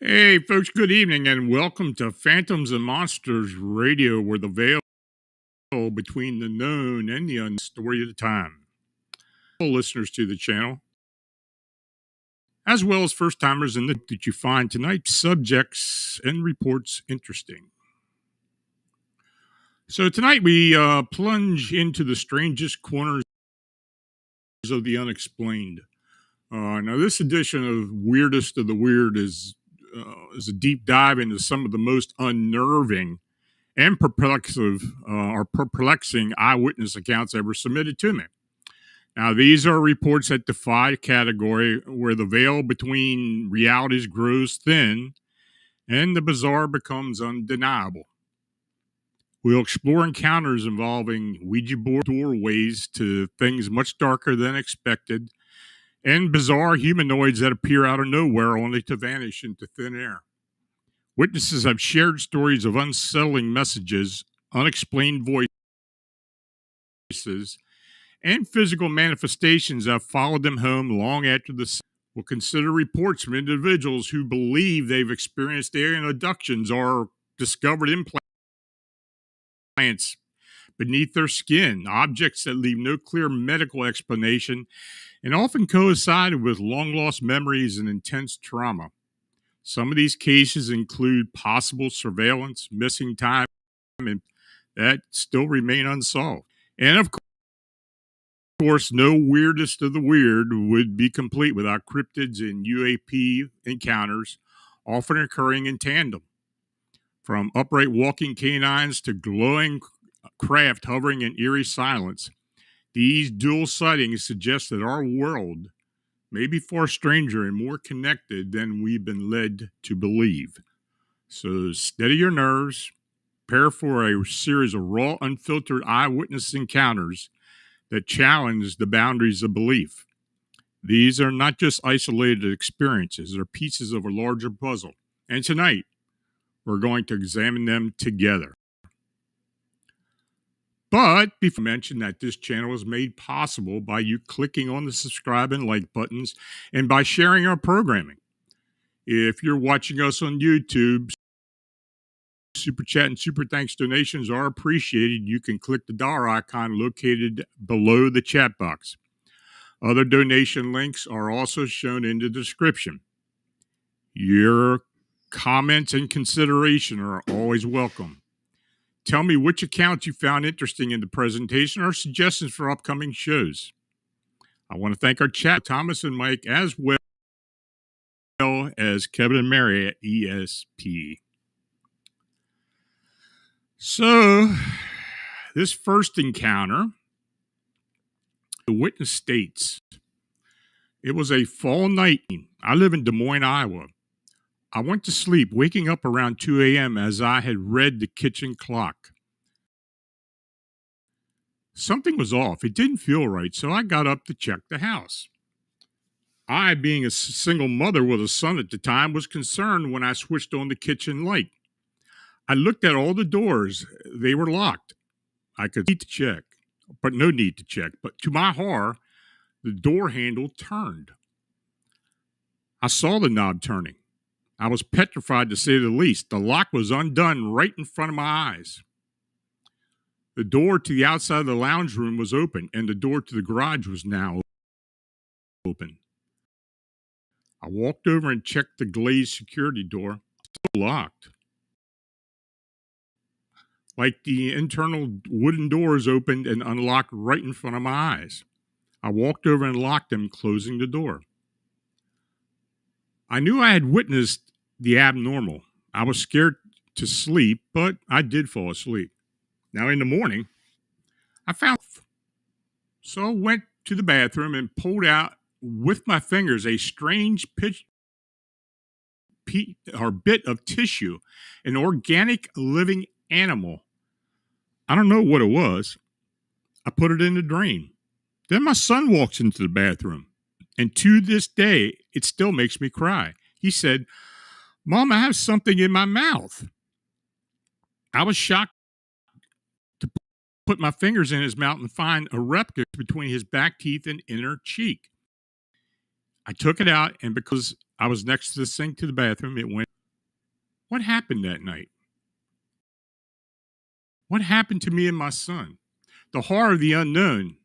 Hey, folks, good evening and welcome to Phantoms and Monsters Radio, where the veil between the known and the unknown story of the time. All listeners to the channel, as well as first timers, and that you find tonight's subjects and reports interesting. So, tonight we plunge into the strangest corners of the unexplained. Now, this edition of Weirdest of the Weird is a deep dive into some of the most unnerving and perplexing eyewitness accounts ever submitted to me. Now, these are reports that defy category, where the veil between realities grows thin and the bizarre becomes undeniable. We'll explore encounters involving Ouija board doorways to things much darker than expected, and bizarre humanoids that appear out of nowhere only to vanish into thin air. Witnesses have shared stories of unsettling messages, unexplained voices, and physical manifestations that have followed them home long after the scene. We'll consider reports from individuals who believe they've experienced alien abductions or discovered implants beneath their skin, objects that leave no clear medical explanation and often coincided with long-lost memories and intense trauma. Some of these cases include possible surveillance, missing time, and that still remain unsolved. And of course, no weirdest of the weird would be complete without cryptids and UAP encounters, often occurring in tandem. From upright walking canines to glowing craft hovering in eerie silence, these dual sightings suggest that our world may be far stranger and more connected than we've been led to believe. So steady your nerves, prepare for a series of raw, unfiltered eyewitness encounters that challenge the boundaries of belief. These are not just isolated experiences, they're pieces of a larger puzzle. And tonight, we're going to examine them together. But before I mention that this channel is made possible by you clicking on the subscribe and like buttons and by sharing our programming. If you're watching us on YouTube, super chat and super thanks donations are appreciated. You can click the dollar icon located below the chat box. Other donation links are also shown in the description. Your comments and consideration are always welcome. Tell me which accounts you found interesting in the presentation or suggestions for upcoming shows. I want to thank our chat, Thomas and Mike, as well as Kevin and Mary at ESP. So, this first encounter, the witness states, it was a fall night. I live in Des Moines, Iowa. I went to sleep, waking up around 2 a.m. as I had read the kitchen clock. Something was off. It didn't feel right, so I got up to check the house. I, being a single mother with a son at the time, was concerned when I switched on the kitchen light. I looked at all the doors. They were locked. I could need to check, but no need to check. But to my horror, the door handle turned. I saw the knob turning. I was petrified, to say the least. The lock was undone right in front of my eyes. The door to the outside of the lounge room was open, and the door to the garage was now open. I walked over and checked the glazed security door. Still locked. Like the internal wooden doors opened and unlocked right in front of my eyes. I walked over and locked them, closing the door. I knew I had witnessed the abnormal. I was scared to sleep, but I did fall asleep. Now, in the morning, I found. So I went to the bathroom and pulled out with my fingers a strange bit of tissue, an organic living animal. I don't know what it was. I put it in the drain. Then my son walks into the bathroom, and to this day, it still makes me cry. He said, "Mom, I have something in my mouth." I was shocked to put my fingers in his mouth and find a replica between his back teeth and inner cheek. I took it out, and because I was next to the sink to the bathroom, it went. What happened that night? What happened to me and my son? The horror of the unknown.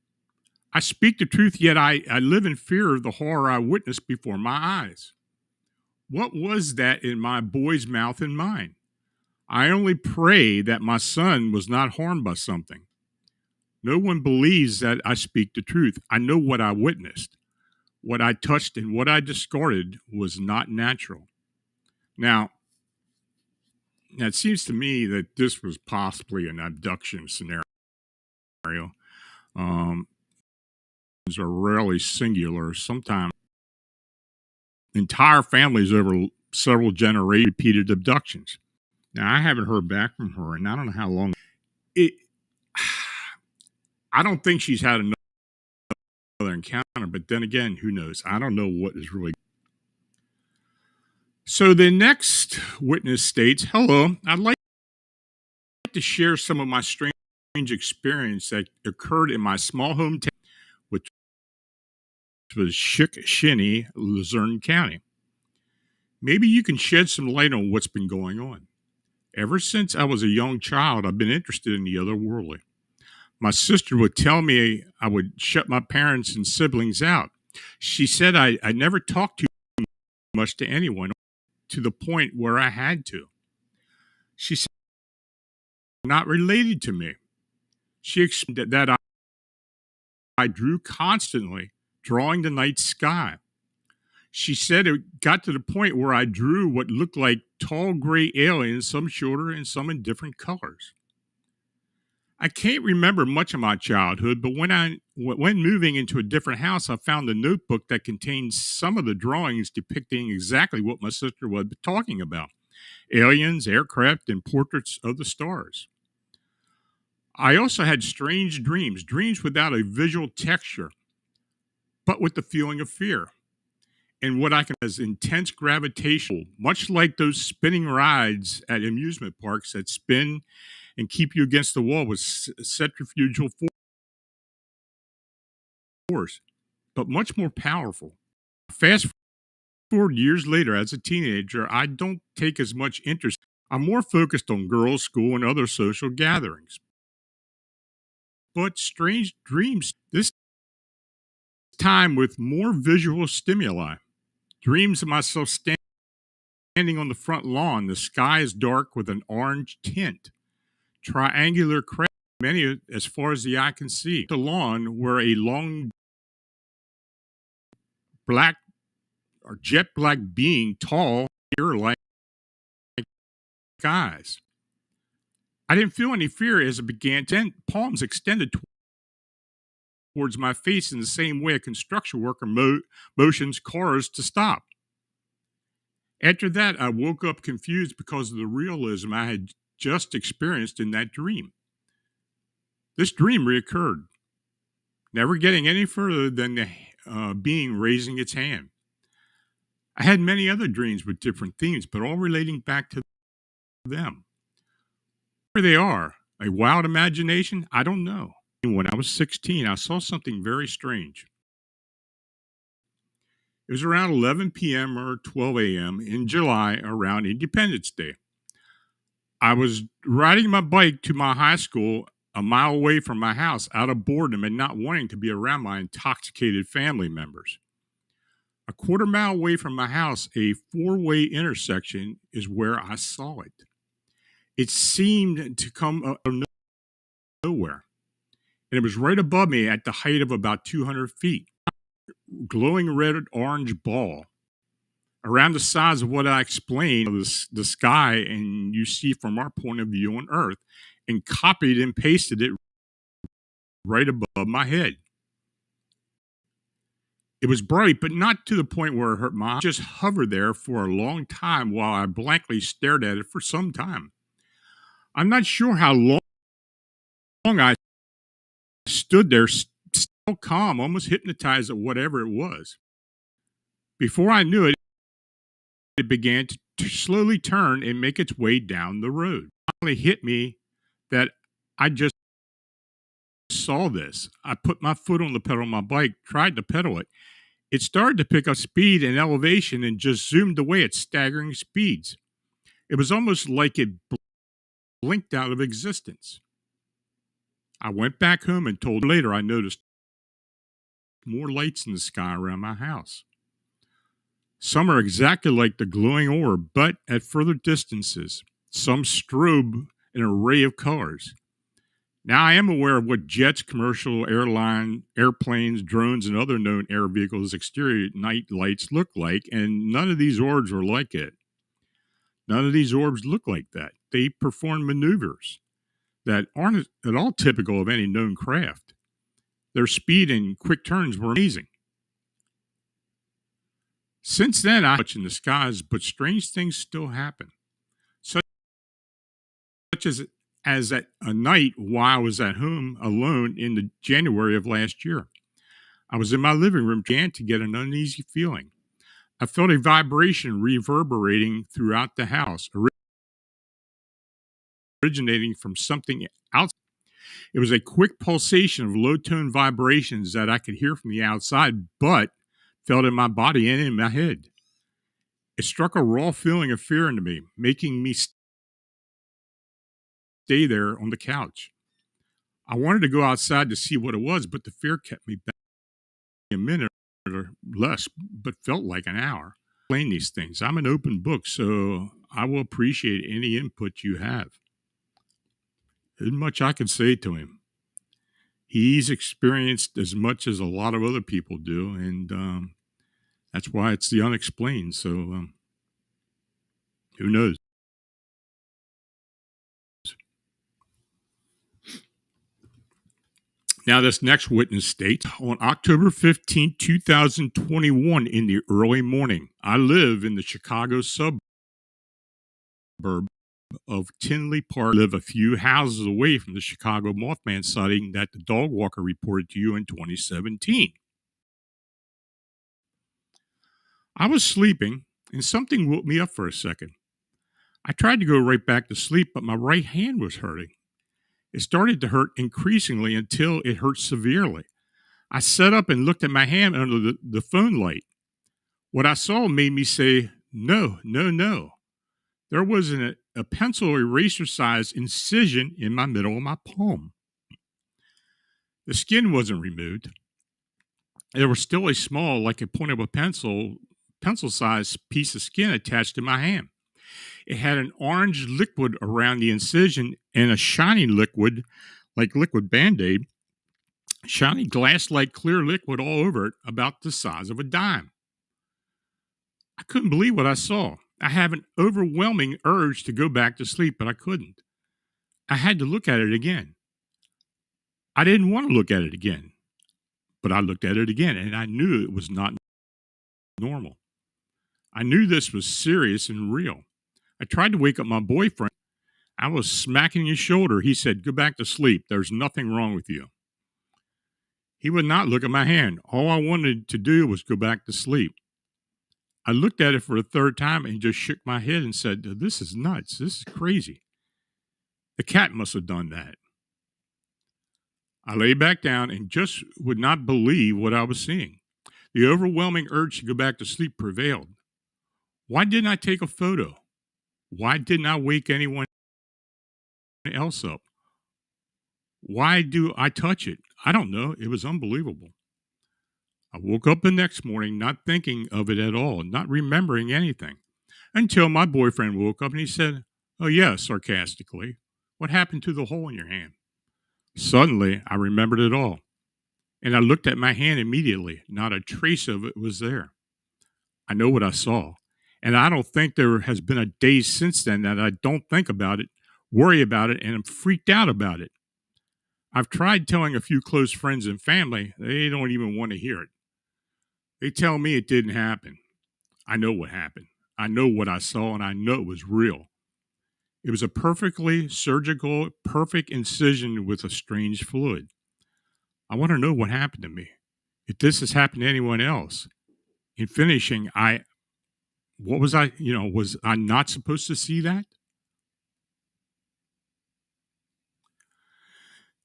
I speak the truth, yet I live in fear of the horror I witnessed before my eyes. What was that in my boy's mouth and mine? I only pray that my son was not harmed by something. No one believes that I speak the truth. I know what I witnessed. What I touched and what I discarded was not natural. Now, it seems to me that this was possibly an abduction scenario. These are rarely singular. Sometimes entire families over several generations repeated abductions. Now, I haven't heard back from her, and I don't know how long. I don't think she's had another encounter, but then again, who knows? I don't know what is really. So the next witness states, "Hello, I'd like to share some of my strange experience that occurred in my small hometown, which was Shickshini, Luzerne County. Maybe you can shed some light on what's been going on. Ever since I was a young child, I've been interested in the otherworldly. My sister would tell me I would shut my parents and siblings out. She said I never talked too much to anyone, to the point where I had to. She said, not related to me. She explained that I drew constantly, drawing the night sky. She said it got to the point where I drew what looked like tall gray aliens, some shorter and some in different colors. I can't remember much of my childhood, but when moving into a different house, I found a notebook that contained some of the drawings depicting exactly what my sister was talking about: aliens, aircraft, and portraits of the stars. I also had strange dreams without a visual texture, but with the feeling of fear. And what I can as intense gravitational, much like those spinning rides at amusement parks that spin and keep you against the wall with centrifugal force, but much more powerful. Fast forward years later, as a teenager, I don't take as much interest. I'm more focused on girls' school and other social gatherings. But strange dreams, this time with more visual stimuli. Dreams of myself standing on the front lawn. The sky is dark with an orange tint. Triangular craft, many as far as the eye can see. The lawn where a long black or jet black being, tall, ear like eyes. I didn't feel any fear as it began to palms extended towards my face in the same way a construction worker motions cars to stop. After that, I woke up confused because of the realism I had just experienced in that dream. This dream reoccurred, never getting any further than the being raising its hand. I had many other dreams with different themes, but all relating back to them. Where they are, a wild imagination, I don't know. When I was 16, I saw something very strange. It was around 11 p.m. or 12 a.m. in July around Independence Day. I was riding my bike to my high school a mile away from my house out of boredom and not wanting to be around my intoxicated family members. A quarter mile away from my house, a four-way intersection is where I saw it. It seemed to come out of nowhere, and it was right above me at the height of about 200 feet. Glowing red-orange ball around the size of what I explained, the sky, and you see from our point of view on Earth, and copied and pasted it right above my head. It was bright, but not to the point where it hurt my eyes. It just hovered there for a long time while I blankly stared at it for some time. I'm not sure how long I stood there, still calm, almost hypnotized at whatever it was. Before I knew it, it began to slowly turn and make its way down the road. It finally hit me that I just saw this. I put my foot on the pedal of my bike, tried to pedal it. It started to pick up speed and elevation and just zoomed away at staggering speeds. It was almost like it blinked out of existence. I went back home and told her later I noticed more lights in the sky around my house. Some are exactly like the glowing orb, but at further distances. Some strobe an array of colors. Now I am aware of what jets, commercial airplanes, drones, and other known air vehicles' exterior night lights look like, and none of these orbs are like it. None of these orbs look like that. They perform maneuvers that aren't at all typical of any known craft. Their speed and quick turns were amazing. Since then, I watch in the skies, but strange things still happen. Such as at a night while I was at home alone in the January of last year. I was in my living room, began to get an uneasy feeling. I felt a vibration reverberating throughout the house, originating from something outside. It was a quick pulsation of low-tone vibrations that I could hear from the outside, but felt in my body and in my head. It struck a raw feeling of fear into me, making me stay there on the couch. I wanted to go outside to see what it was, but the fear kept me back a minute or less, but felt like an hour. Explain these things. I'm an open book, so I will appreciate any input you have. There's much I can say to him. He's experienced as much as a lot of other people do, and that's why it's the unexplained. So who knows? Now, this next witness states, on October 15, 2021, in the early morning, I live in the Chicago suburb of Tinley Park. I live a few houses away from the Chicago Mothman sighting that the dog walker reported to you in 2017. I was sleeping, and something woke me up for a second. I tried to go right back to sleep, but my right hand was hurting. It started to hurt increasingly until it hurt severely. I sat up and looked at my hand under the phone light. What I saw made me say, no, no, no. There was a pencil eraser-sized incision in my middle of my palm. The skin wasn't removed. There was still a small, like a point of a pencil-sized piece of skin attached to my hand. It had an orange liquid around the incision and a shiny liquid, like liquid Band-Aid, shiny glass-like clear liquid all over it, about the size of a dime. I couldn't believe what I saw. I have an overwhelming urge to go back to sleep, but I couldn't. I had to look at it again. I didn't want to look at it again, but I looked at it again and I knew it was not normal. I knew this was serious and real. I tried to wake up my boyfriend. I was smacking his shoulder. He said, "Go back to sleep. There's nothing wrong with you." He would not look at my hand. All I wanted to do was go back to sleep. I looked at it for a third time and just shook my head and said, "This is nuts. This is crazy. The cat must have done that." I lay back down and just would not believe what I was seeing. The overwhelming urge to go back to sleep prevailed. Why didn't I take a photo? Why didn't I wake anyone else up? Why do I touch it? I don't know. It was unbelievable. I woke up the next morning not thinking of it at all, not remembering anything, until my boyfriend woke up and he said, "Oh, yeah," sarcastically, "what happened to the hole in your hand?" Suddenly, I remembered it all, and I looked at my hand immediately. Not a trace of it was there. I know what I saw, and I don't think there has been a day since then that I don't think about it, worry about it, and am freaked out about it. I've tried telling a few close friends and family. They don't even want to hear it. They tell me it didn't happen. I know what happened. I know what I saw, and I know it was real. It was a perfectly surgical, perfect incision with a strange fluid. I want to know what happened to me. If this has happened to anyone else. In finishing, was I not supposed to see that?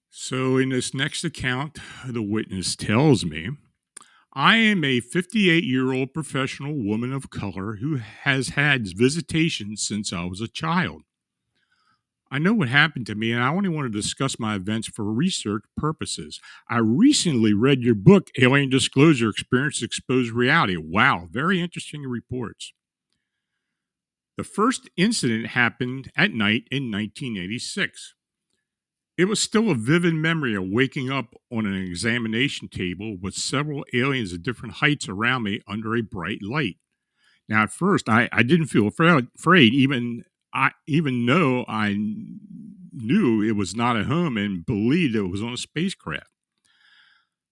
So in this next account, the witness tells me, "I am a 58-year-old professional woman of color who has had visitations since I was a child. I know what happened to me, and I only want to discuss my events for research purposes. I recently read your book, Alien Disclosure Experience Exposed Reality." Wow, very interesting reports. "The first incident happened at night in 1986. It was still a vivid memory of waking up on an examination table with several aliens at different heights around me under a bright light. Now, at first, I didn't feel afraid, even though knew it was not a home and believed it was on a spacecraft.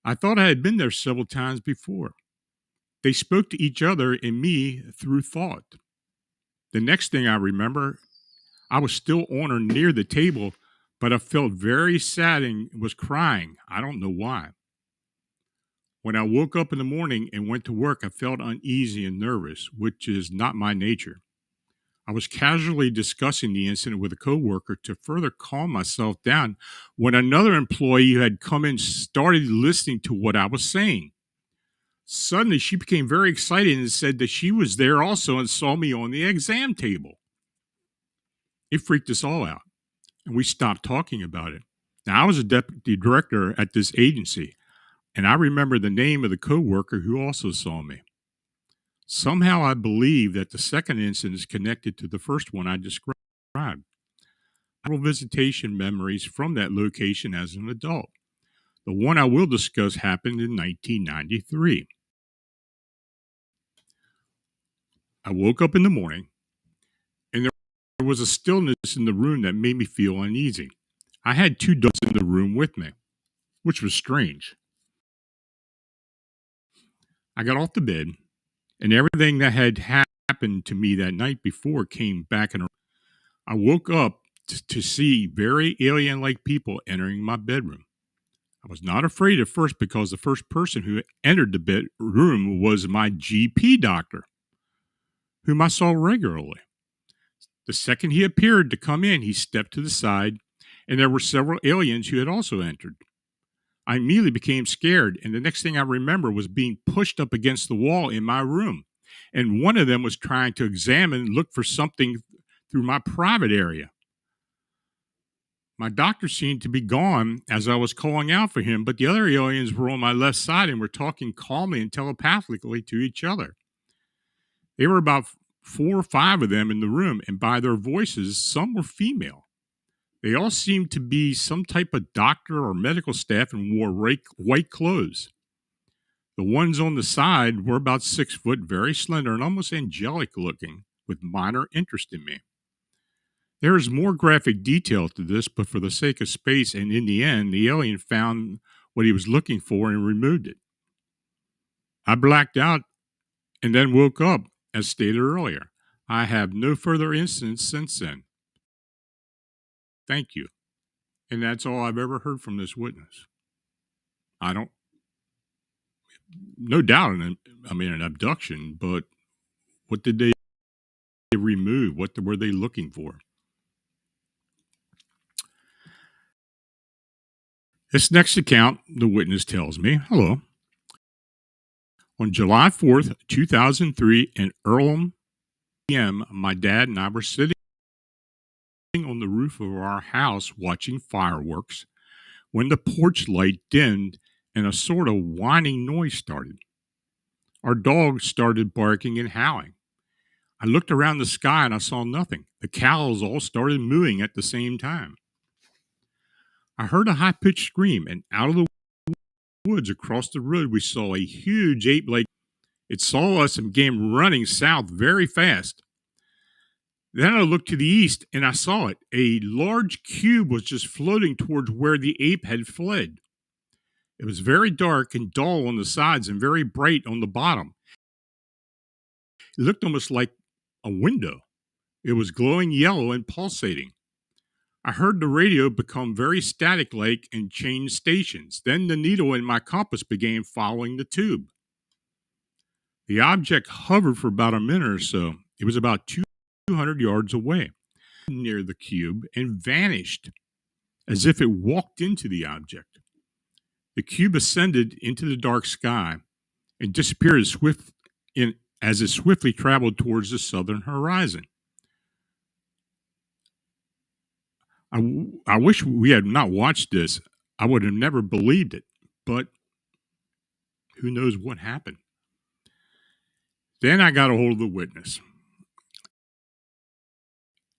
I thought I had been there several times before. They spoke to each other and me through thought. The next thing I remember, I was still on or near the table, but I felt very sad and was crying. I don't know why. When I woke up in the morning and went to work, I felt uneasy and nervous, which is not my nature. I was casually discussing the incident with a coworker to further calm myself down when another employee who had come in started listening to what I was saying. Suddenly, she became very excited and said that she was there also and saw me on the exam table. It freaked us all out, and we stopped talking about it. Now, I was a deputy director at this agency, and I remember the name of the coworker who also saw me. Somehow I believe that the second incident is connected to the first one I described. I have several visitation memories from that location as an adult. The one I will discuss happened in 1993. I woke up in the morning, and there was a stillness in the room that made me feel uneasy. I had two dogs in the room with me, which was strange. I got off the bed, and everything that had happened to me that night before came back, and I woke up to see very alien like people entering my bedroom. I was not afraid at first because the first person who entered the bedroom was my GP doctor, whom I saw regularly. The second he appeared to come in, he stepped to the side, and there were several aliens who had also entered. I immediately became scared, and the next thing I remember was being pushed up against the wall in my room. And one of them was trying to look for something through my private area. My doctor seemed to be gone as I was calling out for him, but the other aliens were on my left side and were talking calmly and telepathically to each other. There were about 4 or 5 of them in the room, and by their voices, some were female. They all seemed to be some type of doctor or medical staff and wore white clothes. The ones on the side were about 6 foot, very slender and almost angelic looking, with minor interest in me. There is more graphic detail to this, but for the sake of space and in the end, the alien found what he was looking for and removed it. I blacked out and then woke up, as stated earlier. I have no further incidents since then. Thank you. And that's all I've ever heard from this witness. I don't, no doubt, an abduction, but what did they remove? What were they looking for? This next account, the witness tells me, hello. On July 4th, 2003, in Earlham p.m., my dad and I were sitting on the roof of our house watching fireworks when the porch light dimmed and a sort of whining noise started. Our dog started barking and howling. I looked around the sky and I saw nothing. The cows all started mooing at the same time. I heard a high-pitched scream, and out of the woods across the road, we saw a huge ape-like. It saw us and began running south very fast. Then I looked to the east, and I saw it. A large cube was just floating towards where the ape had fled. It was very dark and dull on the sides and very bright on the bottom. It looked almost like a window. It was glowing yellow and pulsating. I heard the radio become very static-like and change stations. Then the needle in my compass began following the tube. The object hovered for about a minute or so. It was about 200 yards away, near the cube, and vanished, as if it walked into the object. The cube ascended into the dark sky and disappeared as it swiftly traveled towards the southern horizon. I wish we had not watched this. I would have never believed it, but who knows what happened. Then I got a hold of the witness,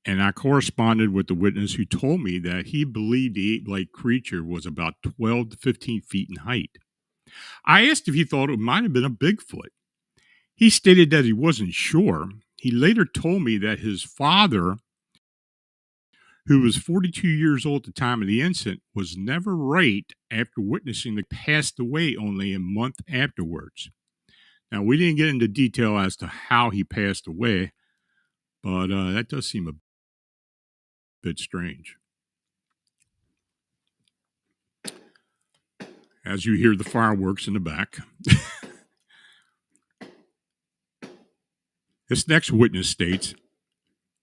and I corresponded with the witness, who told me that he believed the ape-like creature was about 12 to 15 feet in height. I asked if he thought it might have been a Bigfoot. He stated that he wasn't sure. He later told me that his father, who was 42 years old at the time of the incident, was never right after witnessing the passed away only a month afterwards. Now, we didn't get into detail as to how he passed away, but that does seem a bit strange. As you hear the fireworks in the back. This next witness states,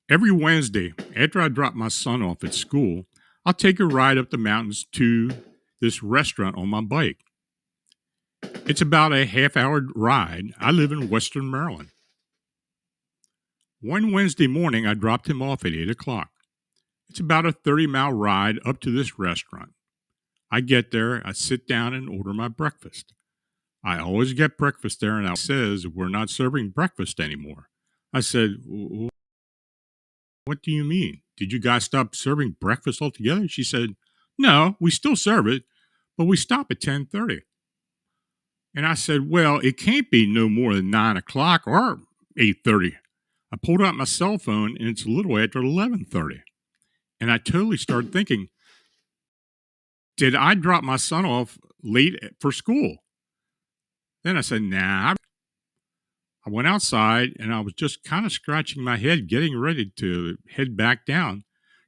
every Wednesday, after I drop my son off at school, I'll take a ride up the mountains to this restaurant on my bike. It's about a half-hour ride. I live in Western Maryland. One Wednesday morning, I dropped him off at 8 o'clock. It's about a 30-mile ride up to this restaurant. I get there, I sit down and order my breakfast. I always get breakfast there, and it says, we're not serving breakfast anymore. I said, what do you mean? Did you guys stop serving breakfast altogether? She said, no, we still serve it, but we stop at 10:30. And I said, well, it can't be no more than 9 o'clock or 8:30. I pulled out my cell phone, and it's a little after 11:30. And I totally started thinking, did I drop my son off late for school? Then I said, nah. I went outside, and I was just kind of scratching my head, getting ready to head back down,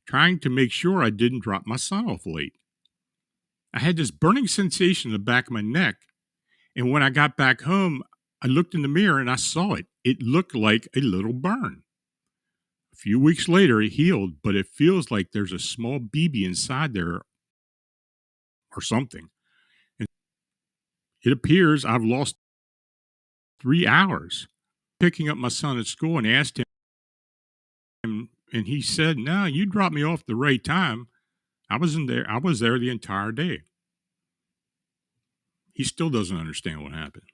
trying to make sure I didn't drop my son off late. I had this burning sensation in the back of my neck, and when I got back home, I looked in the mirror, and I saw it. It looked like a little burn. A few weeks later, it healed, but it feels like there's a small BB inside there or something. And it appears I've lost 3 hours. Picking up my son at school and asked him, and he said, no, you dropped me off the right time. I was there the entire day. He still doesn't understand what happened.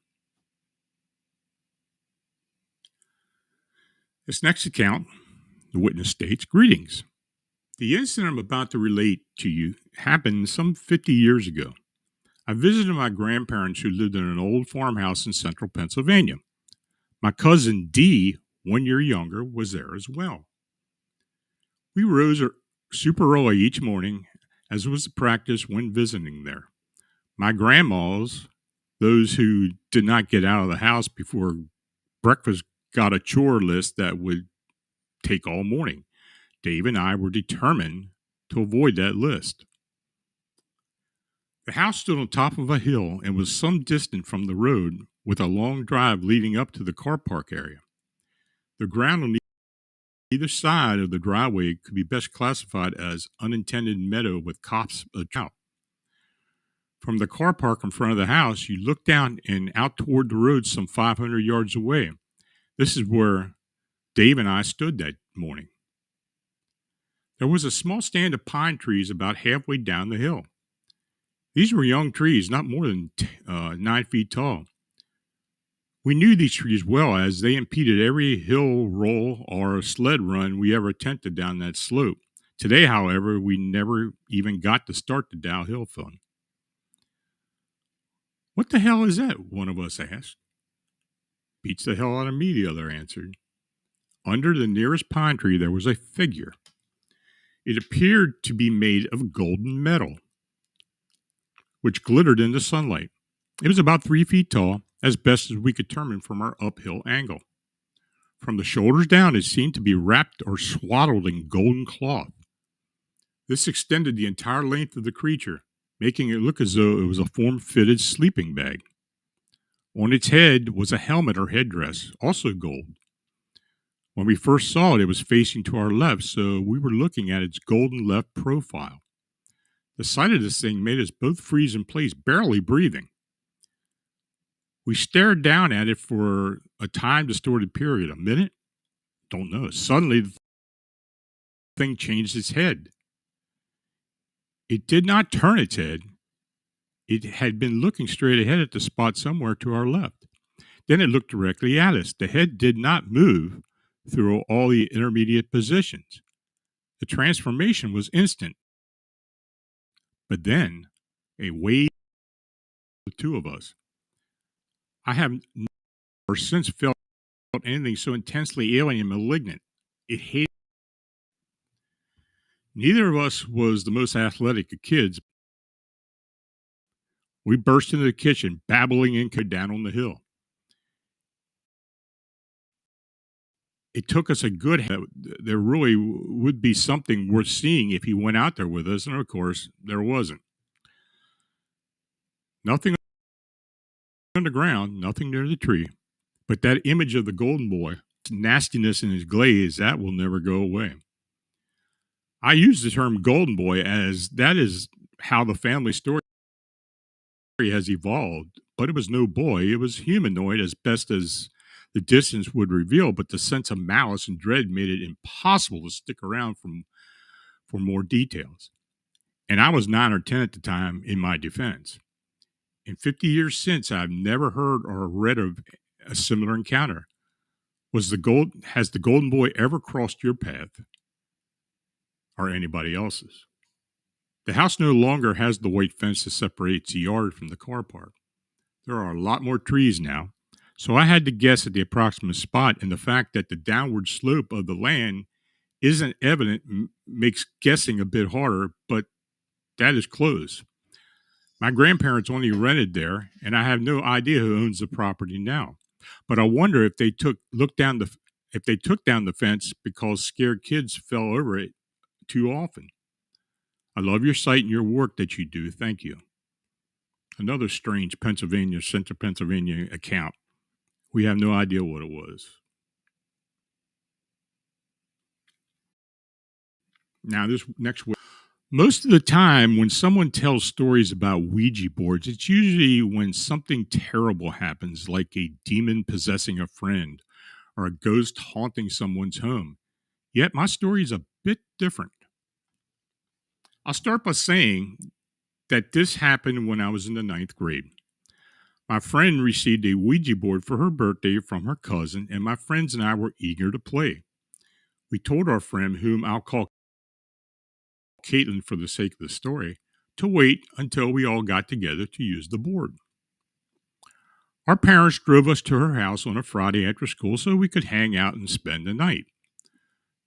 This next account, the witness states, greetings. The incident I'm about to relate to you happened some 50 years ago. I visited my grandparents who lived in an old farmhouse in central Pennsylvania. My cousin Dee, 1 year younger, was there as well. We rose super early each morning, as was the practice when visiting there. My grandmas, those who did not get out of the house before breakfast, got a chore list that would take all morning. Dave and I were determined to avoid that list. The house stood on top of a hill and was some distance from the road, with a long drive leading up to the car park area. The ground on either side of the driveway could be best classified as unintended meadow with copse out. From the car park in front of the house, you look down and out toward the road some 500 yards away. This is where Dave and I stood that morning. There was a small stand of pine trees about halfway down the hill. These were young trees, not more than 9 feet tall. We knew these trees well, as they impeded every hill roll or sled run we ever attempted down that slope. Today, however, we never even got to start the downhill fun. "What the hell is that?" one of us asked. "Beats the hell out of me," the other answered. Under the nearest pine tree, there was a figure. It appeared to be made of golden metal, which glittered in the sunlight. It was about 3 feet tall, as best as we could determine from our uphill angle. From the shoulders down, it seemed to be wrapped or swaddled in golden cloth. This extended the entire length of the creature, making it look as though it was a form-fitted sleeping bag. On its head was a helmet or headdress, also gold. When we first saw it, it was facing to our left, so we were looking at its golden left profile. The sight of this thing made us both freeze in place, barely breathing. We stared down at it for a time-distorted period. A minute? Don't know. Suddenly, the thing changed its head. It did not turn its head. It had been looking straight ahead at the spot somewhere to our left. Then it looked directly at us. The head did not move through all the intermediate positions. The transformation was instant. But then, a wave of the two of us. I have never since felt anything so intensely alien and malignant. It hated. Neither of us was the most athletic of kids. We burst into the kitchen, babbling and down on the hill. It took us a good. There really would be something worth seeing if he went out there with us, and of course, there wasn't. Nothing on the ground, nothing near the tree, but that image of the golden boy, nastiness in his glaze, that will never go away. I use the term golden boy as that is how the family story has evolved, but it was no boy. It was humanoid as best as the distance would reveal, but the sense of malice and dread made it impossible to stick around for more details. And I was 9 or 10 at the time, in my defense. In 50 years since, I've never heard or read of a similar encounter. Has the golden boy ever crossed your path or anybody else's? The house no longer has the white fence that separates the yard from the car park. There are a lot more trees now, so I had to guess at the approximate spot, and the fact that the downward slope of the land isn't evident makes guessing a bit harder, but that is close. My grandparents only rented there, and I have no idea who owns the property now. But I wonder if they took down the fence because scared kids fell over it too often. I love your site and your work that you do. Thank you. Another strange central Pennsylvania account. We have no idea what it was. Now, this next one. Most of the time, when someone tells stories about Ouija boards, it's usually when something terrible happens, like a demon possessing a friend or a ghost haunting someone's home. Yet, my story is a bit different. I'll start by saying that this happened when I was in the 9th grade. My friend received a Ouija board for her birthday from her cousin, and my friends and I were eager to play. We told our friend, whom I'll call Caitlin for the sake of the story, to wait until we all got together to use the board. Our parents drove us to her house on a Friday after school so we could hang out and spend the night.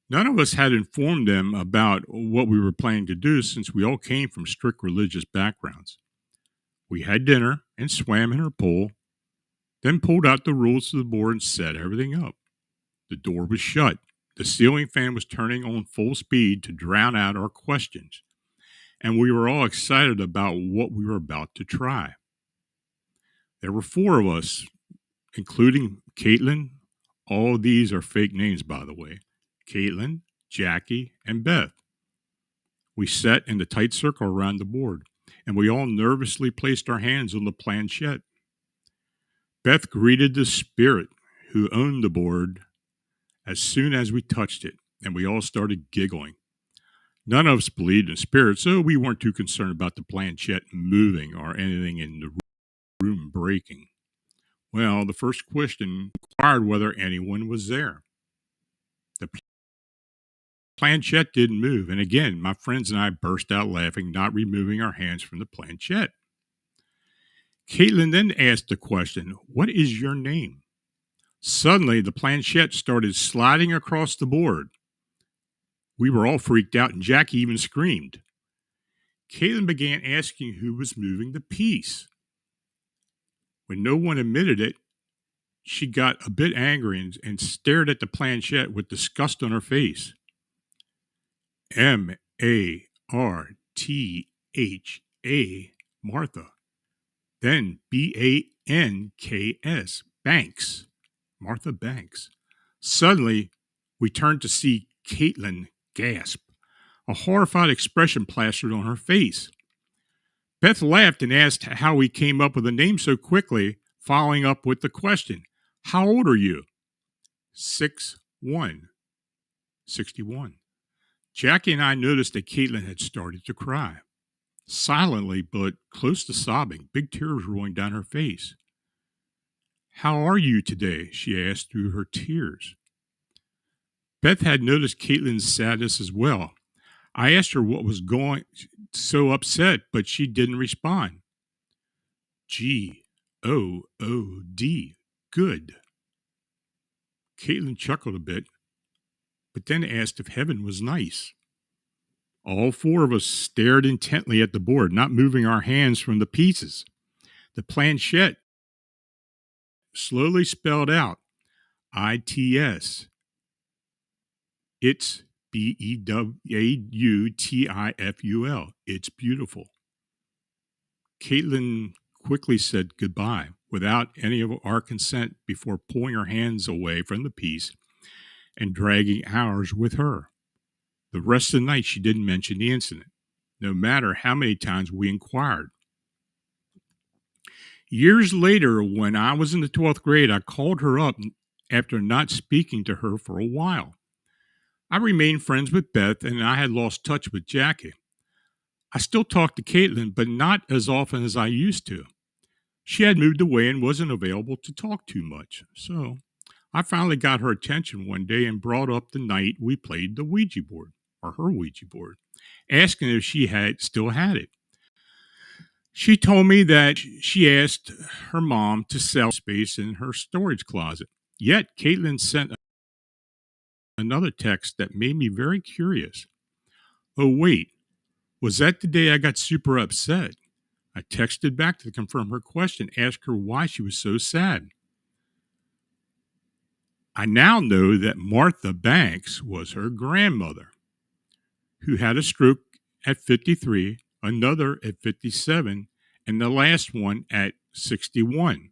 None of us had informed them about what we were planning to do since we all came from strict religious backgrounds. We had dinner and swam in her pool, then pulled out the rules to the board and set everything up. The door was shut. The ceiling fan was turning on full speed to drown out our questions, and we were all excited about what we were about to try. There were 4 of us, including Caitlin. All of these are fake names, by the way. Caitlin, Jackie, and Beth. We sat in the tight circle around the board, and we all nervously placed our hands on the planchette. Beth greeted the spirit who owned the board as soon as we touched it, and we all started giggling. None of us believed in spirits, so we weren't too concerned about the planchette moving or anything in the room breaking. Well, the first question inquired whether anyone was there. The planchette didn't move, and again, my friends and I burst out laughing, not removing our hands from the planchette. Caitlin then asked the question, "What is your name?" Suddenly, the planchette started sliding across the board. We were all freaked out, and Jackie even screamed. Caitlin began asking who was moving the piece. When no one admitted it, she got a bit angry and stared at the planchette with disgust on her face. Martha, Martha. Then Banks, Banks, Martha Banks. Suddenly, we turned to see Caitlin gasp. A horrified expression plastered on her face. Beth laughed and asked how we came up with a name so quickly, following up with the question, "How old are you?" 61. Jackie and I noticed that Caitlin had started to cry. Silently, but close to sobbing, big tears rolling down her face. "How are you today?" she asked through her tears. Beth had noticed Caitlin's sadness as well. I asked her what was going so upset, but she didn't respond. Good. Good. Caitlin chuckled a bit, but then asked if heaven was nice. All 4 of us stared intently at the board, not moving our hands from the pieces. The planchette slowly spelled out ITS. It's Beautiful. It's beautiful. Caitlin quickly said goodbye without any of our consent before pulling her hands away from the piece and dragging ours with her. The rest of the night, she didn't mention the incident, no matter how many times we inquired. Years later, when I was in the 12th grade, I called her up after not speaking to her for a while. I remained friends with Beth, and I had lost touch with Jackie. I still talked to Caitlin, but not as often as I used to. She had moved away and wasn't available to talk too much, so I finally got her attention one day and brought up the night we played the Ouija board, or her Ouija board, asking if she still had it. She told me that she asked her mom to sell space in her storage closet. Yet, Caitlin sent another text that made me very curious. "Oh, wait, was that the day I got super upset?" I texted back to confirm her question, asked her why she was so sad. I now know that Martha Banks was her grandmother, who had a stroke at 53, another at 57, and the last one at 61,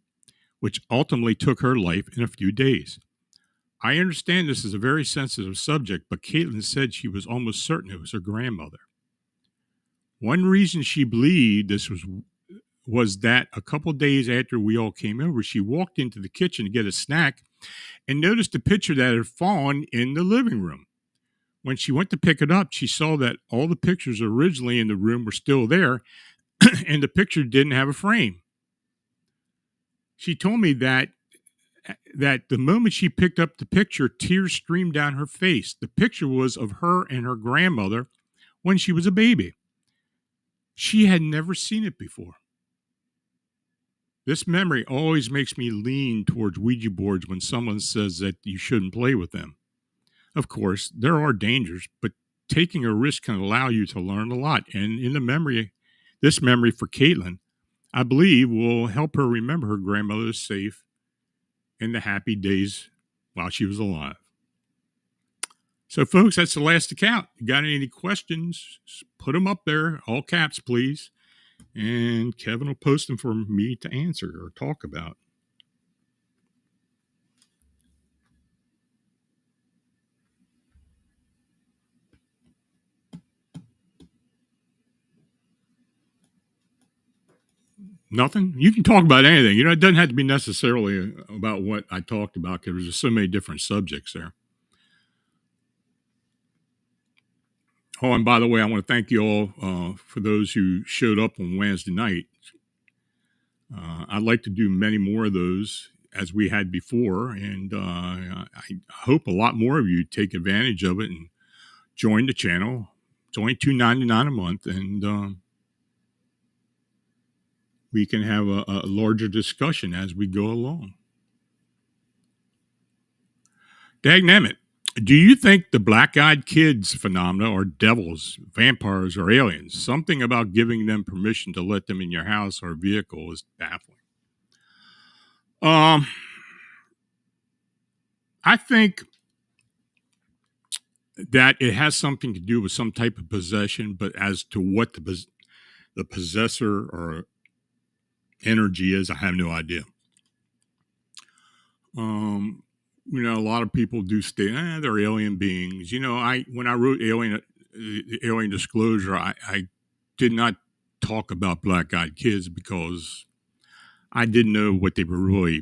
which ultimately took her life in a few days. I understand this is a very sensitive subject, but Caitlin said she was almost certain it was her grandmother. One reason she believed this was that a couple days after we all came over, she walked into the kitchen to get a snack and noticed a picture that had fallen in the living room. When she went to pick it up, she saw that all the pictures originally in the room were still there, and the picture didn't have a frame. She told me that the moment she picked up the picture, tears streamed down her face. The picture was of her and her grandmother when she was a baby. She had never seen it before. This memory always makes me lean towards Ouija boards when someone says that you shouldn't play with them. Of course, there are dangers, but taking a risk can allow you to learn a lot. And in the memory, this memory for Caitlin, I believe will help her remember her grandmother's safe and the happy days while she was alive. So, folks, that's the last account. You got any questions? Put them up there, all caps, please. And Kevin will post them for me to answer or talk about. Nothing? You can talk about anything. It doesn't have to be necessarily about what I talked about because there's so many different subjects there. Oh, and by the way, I want to thank you all for those who showed up on Wednesday night. I'd like to do many more of those as we had before, and I hope a lot more of you take advantage of it and join the channel. It's only $2.99 a month, and we can have a larger discussion as we go along. Dagnammit, do you think the black-eyed kids phenomena are devils, vampires, or aliens? Something about giving them permission to let them in your house or vehicle is baffling. I think that it has something to do with some type of possession, but as to what the possessor or energy is, I have no idea. A lot of people do say, they're alien beings. When I wrote Alien Disclosure, I did not talk about black-eyed kids because I didn't know what they were really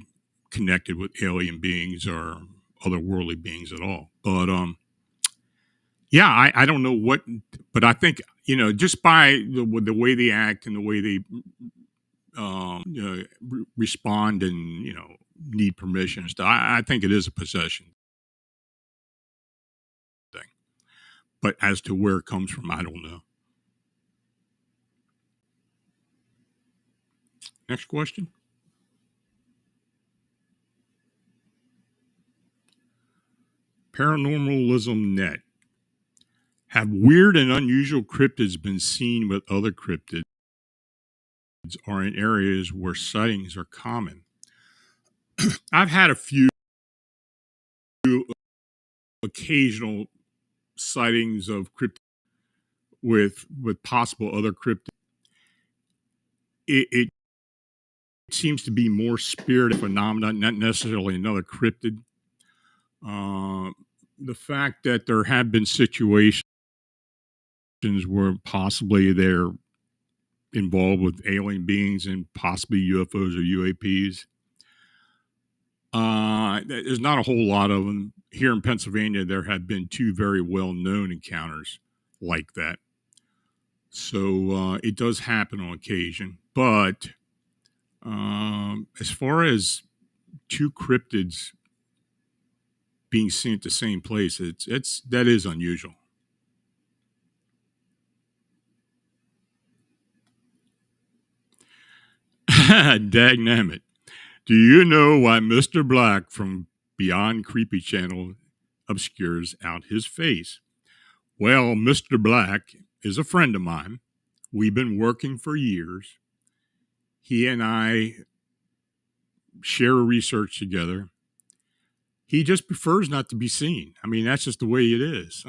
connected with alien beings or otherworldly beings at all. But yeah, I don't know what, but I think just by the way they act and the way they respond and need permission and stuff, I think it is a possession thing. But as to where it comes from, I don't know. Next question. Paranormalism Net. Have weird and unusual cryptids been seen with other cryptids or in areas where sightings are common? I've had a few occasional sightings of cryptids with possible other cryptids. It seems to be more spirit phenomena, not necessarily another cryptid. The fact that there have been situations where possibly they're involved with alien beings and possibly UFOs or UAPs. There's not a whole lot of them. Here in Pennsylvania, there have been two very well-known encounters like that. So it does happen on occasion. But as far as two cryptids being seen at the same place, that is unusual. Dagnammit. Do you know why Mr. Black from Beyond Creepy Channel obscures out his face? Well, Mr. Black is a friend of mine. We've been working for years. He and I share research together. He just prefers not to be seen. I mean, that's just the way it is.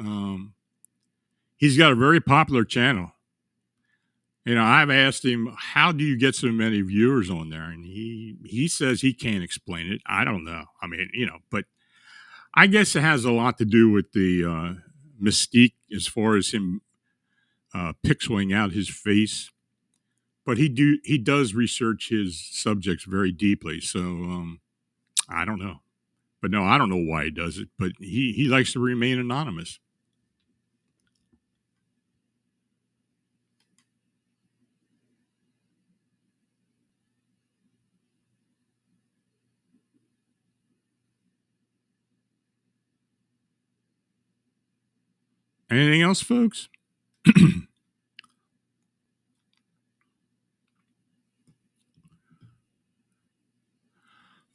He's got a very popular channel. I've asked him, how do you get so many viewers on there? And he says he can't explain it. I don't know. I mean, but I guess it has a lot to do with the mystique as far as him pixeling out his face. But he does research his subjects very deeply. So I don't know. But no, I don't know why he does it. But he likes to remain anonymous. Anything else, folks?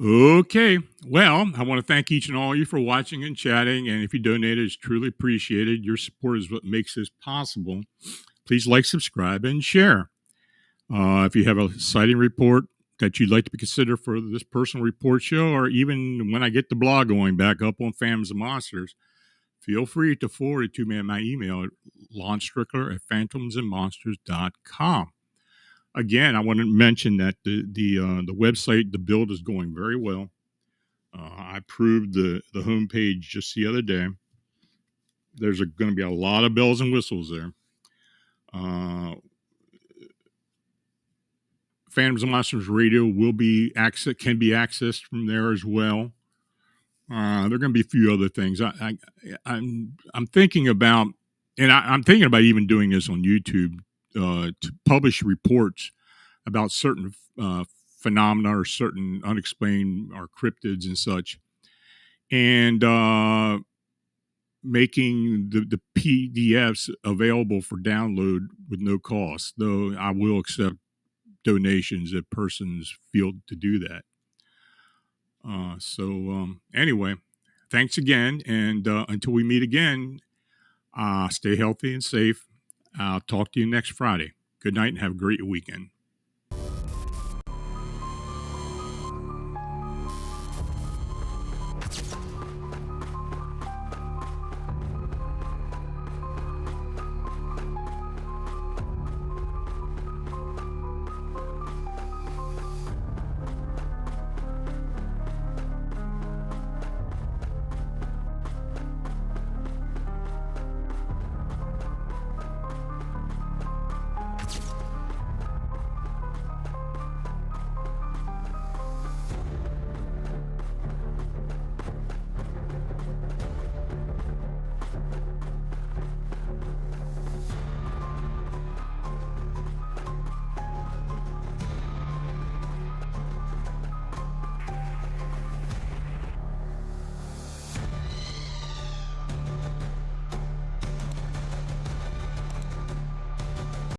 Okay. Well, I want to thank each and all of you for watching and chatting. And if you donated, it's truly appreciated. Your support is what makes this possible. Please like, subscribe, and share. If you have a sighting report that you'd like to be considered for this personal report show, or even when I get the blog going back up on Phantoms and Monsters, feel free to forward it to me at my email at lonstrickler@phantomsandmonsters.com. Again, I want to mention that the website, the build is going very well. I approved the homepage just the other day. There's going to be a lot of bells and whistles there. Phantoms and Monsters Radio can be accessed from there as well. There are going to be a few other things. I'm thinking about, and I'm thinking about even doing this on YouTube to publish reports about certain phenomena or certain unexplained or cryptids and such, and making the PDFs available for download with no cost. Though I will accept donations if persons feel to do that. Anyway, thanks again. And until we meet again, stay healthy and safe. I'll talk to you next Friday. Good night and have a great weekend.